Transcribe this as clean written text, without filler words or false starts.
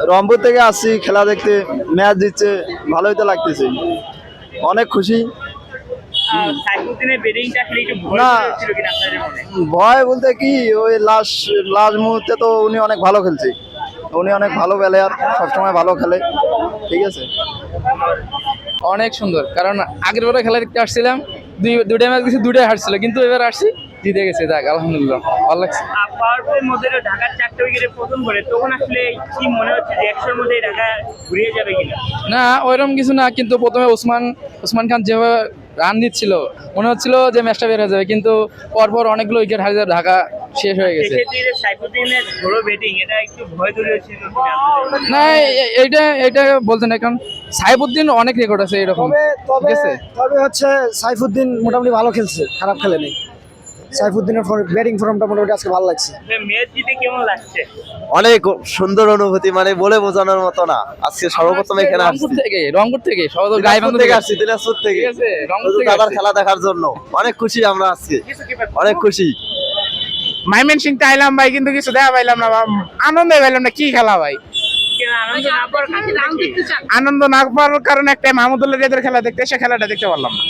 রংপুর থেকে আসছি খেলা দেখতে, ম্যাচ দিচ্ছে, ভালোই তো লাগতেছে, অনেক খুশি। সাইফুদ্দিনের ব্যাটিংটা আসলে একটু ভয় না। ছিল কিনা আপনাদের মনে? ভয় বলতে কি, ওই লাস্ট লাস্ট মুহূর্তে তো উনি অনেক ভালো খেলছে, উনি অনেক ভালো প্লেয়ার, সবসময় ভালো খেলে, ঠিক আছে। অনেক সুন্দর, কারণ আগের বারে খেলা দেখতে আসছিলাম, দুইটা ম্যাচ গেছি, দুইটাই হারছিল, কিন্তু এবার আসছি জিতে গেছে, যাক আলহামদুলিল্লাহ, ভালো লাগছে। পাওয়ার প্লের মধ্যে তো ঢাকার 4টে উইকেটে প্রথম করে, তখন আসলে কি মনে হচ্ছে যে 100-র মধ্যে ঢাকা ঘুরিয়ে যাবে কিনা? না ওইরকম কিছু না, কিন্তু প্রথমে ওসমান খান যেভাবে রান দিচ্ছিল মনে হচ্ছিল যে ম্যাচটা বের হয়ে যাবে, কিন্তু পরপর অনেকগুলো উইকেট হারিয়ে ঢাকা শেষ হয়ে গেছে। সেক্ষেত্রে যে সাইফুদ্দিনের ঝোড়ো ব্যাটিং, এটা একটু ভয় ধরে ছিল কিনা আপনাদের? না এইটা বলতে না, কারণ সাইফুদ্দিন অনেক রেকর্ড আছে এরকম, ঠিক আছে। তবে হচ্ছে সাইফুদ্দিন মোটামুটি ভালো খেলছে, খারাপ খেলেনি। সাইফুদ্দিনের ব্যাটিং ফর্মটা মোটামুটি আজকে ভালো লাগছে। ম্যাচ জিতে কেমন লাগছে? অনেক সুন্দর অনুভূতি, মানে বলে বোঝানোর মতো না। আজকে সর্বপ্রথম এখানে আসছি, রংপুর থেকে দিনাজপুর থেকে আসছি, দিনাজপুর থেকে, ঠিক আছে, রংপুর শুধু থেকে দাদার আসছি। খেলা দেখার জন্য। অনেক খুশি আমরা আজকে, অনেক খুশি। ময়মনসিংহ আইলাম ভাই, কিন্তু কিছু দেখা পাইলাম না, আনন্দে পাইলাম না। কি খেলা ভাই, কেন আনন্দ না পাওয়ার কারণটা কি? আনন্দ না পাওয়ার কারণে একটা মাহমুদুল্লাহ রেদের খেলা দেখতে এসে খেলাটা দেখতে পারলাম না।